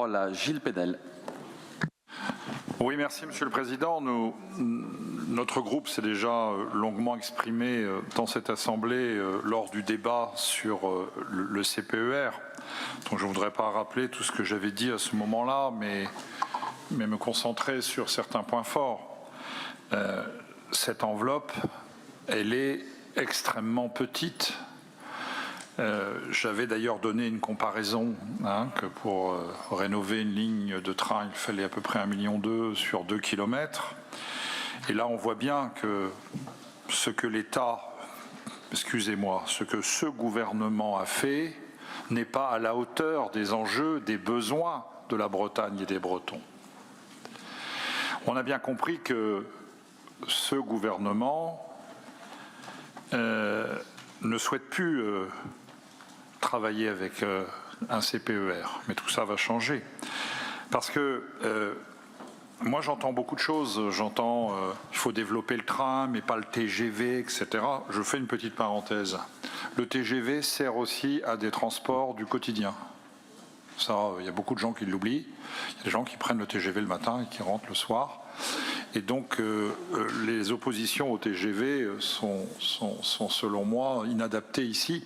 Voilà, Gilles Pédel. Oui, merci Monsieur le Président. Notre groupe s'est déjà longuement exprimé dans cette Assemblée lors du débat sur le CPER. Donc je ne voudrais pas rappeler tout ce que j'avais dit à ce moment-là, mais me concentrer sur certains points forts. Cette enveloppe, elle est extrêmement petite. J'avais d'ailleurs donné une comparaison que pour rénover une ligne de train, il fallait à peu près 1,2 million sur 2 kilomètres. Et là, on voit bien que ce que l'État, excusez-moi, ce que ce gouvernement a fait n'est pas à la hauteur des enjeux, des besoins de la Bretagne et des Bretons. On a bien compris que ce gouvernement ne souhaite plus travailler avec un CPER, mais tout ça va changer. Parce que moi j'entends beaucoup de choses, j'entends il faut développer le train, mais pas le TGV, etc. Je fais une petite parenthèse. Le TGV sert aussi à des transports du quotidien. Ça, il y a beaucoup de gens qui l'oublient. Il y a des gens qui prennent le TGV le matin et qui rentrent le soir. Et donc, les oppositions au TGV sont selon moi, inadaptées ici.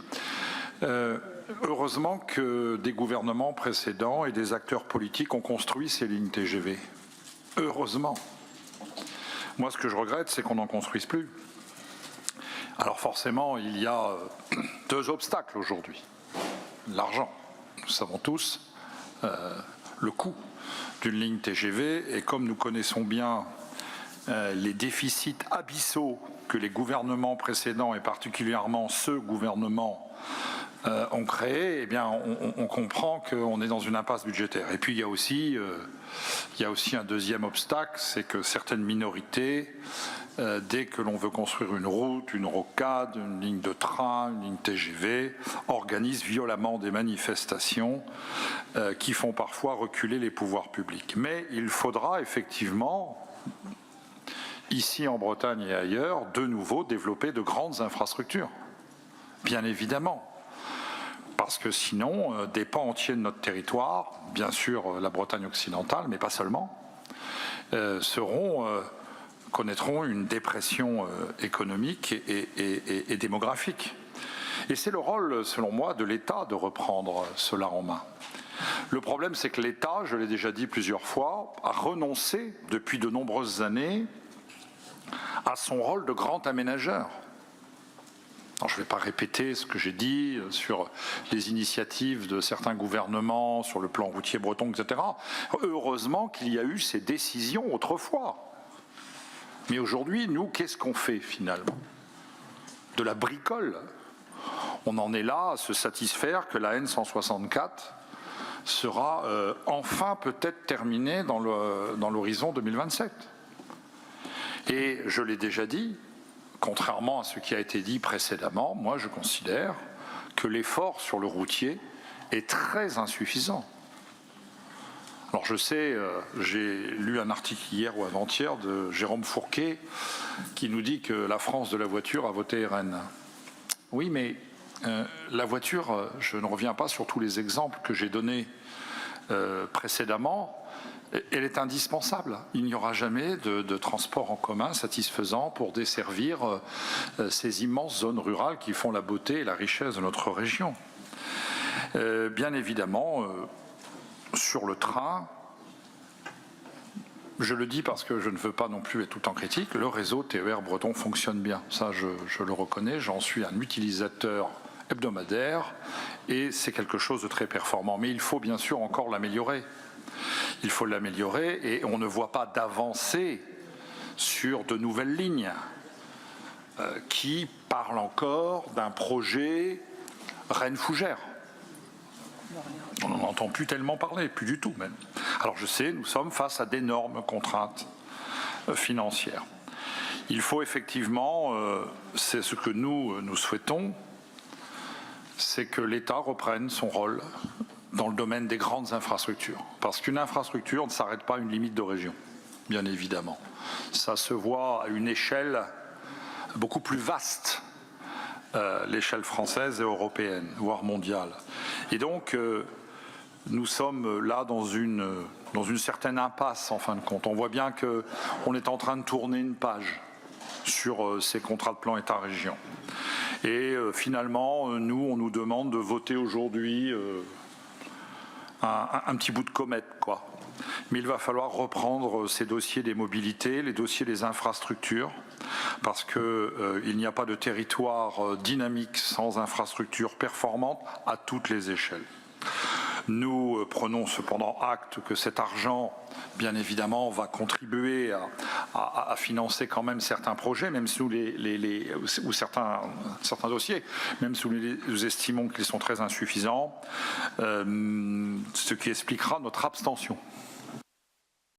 Heureusement que des gouvernements précédents et des acteurs politiques ont construit ces lignes TGV. Heureusement. Moi, ce que je regrette, c'est qu'on n'en construise plus. Alors forcément, il y a deux obstacles aujourd'hui. L'argent. Nous savons tous le coût d'une ligne TGV et comme nous connaissons bien les déficits abyssaux que les gouvernements précédents et particulièrement ce gouvernement ont créé, eh bien, on comprend qu'on est dans une impasse budgétaire. Et puis il y a aussi un deuxième obstacle, c'est que certaines minorités, dès que l'on veut construire une route, une rocade, une ligne de train, une ligne TGV, organisent violemment des manifestations qui font parfois reculer les pouvoirs publics. Mais il faudra effectivement, ici en Bretagne et ailleurs, de nouveau développer de grandes infrastructures, bien évidemment. Parce que sinon, des pans entiers de notre territoire, bien sûr la Bretagne occidentale, mais pas seulement, connaîtront une dépression économique et démographique. Et c'est le rôle, selon moi, de l'État de reprendre cela en main. Le problème, c'est que l'État, je l'ai déjà dit plusieurs fois, a renoncé depuis de nombreuses années à son rôle de grand aménageur. Alors, je ne vais pas répéter ce que j'ai dit sur les initiatives de certains gouvernements, sur le plan routier breton, etc. Heureusement qu'il y a eu ces décisions autrefois. Mais aujourd'hui, nous, qu'est-ce qu'on fait finalement? De la bricole. On en est là à se satisfaire que la N164 sera enfin peut-être terminée dans l'horizon 2027. Et je l'ai déjà dit, contrairement à ce qui a été dit précédemment, moi je considère que l'effort sur le routier est très insuffisant. Alors je sais, j'ai lu un article hier ou avant-hier de Jérôme Fourquet qui nous dit que la France de la voiture a voté RN. Oui, mais la voiture, je ne reviens pas sur tous les exemples que j'ai donnés précédemment, elle est indispensable. Il n'y aura jamais de transport en commun satisfaisant pour desservir ces immenses zones rurales qui font la beauté et la richesse de notre région. Bien évidemment, sur le train, je le dis parce que je ne veux pas non plus être tout en critique, le réseau TER breton fonctionne bien. Ça, je le reconnais, j'en suis un utilisateur hebdomadaire et c'est quelque chose de très performant. Mais il faut bien sûr encore l'améliorer. Il faut l'améliorer et on ne voit pas d'avancée sur de nouvelles lignes qui parlent encore d'un projet Rennes-Fougères. On n'en entend plus tellement parler, plus du tout même. Alors je sais, nous sommes face à d'énormes contraintes financières. Il faut effectivement, c'est ce que nous souhaitons, c'est que l'État reprenne son rôle dans le domaine des grandes infrastructures. Parce qu'une infrastructure ne s'arrête pas à une limite de région, bien évidemment. Ça se voit à une échelle beaucoup plus vaste, l'échelle française et européenne, voire mondiale. Et donc, nous sommes là dans une certaine impasse en fin de compte. On voit bien qu'on est en train de tourner une page sur ces contrats de plan État-région. Et finalement, nous, on nous demande de voter aujourd'hui un petit bout de comète, quoi. Mais il va falloir reprendre ces dossiers des mobilités, les dossiers des infrastructures, parce qu'il n'y a pas de territoire dynamique sans infrastructures performantes à toutes les échelles. Nous prenons cependant acte que cet argent, bien évidemment, va contribuer à financer quand même certains projets, même sous ou certains dossiers, même si nous estimons qu'ils sont très insuffisants, ce qui expliquera notre abstention.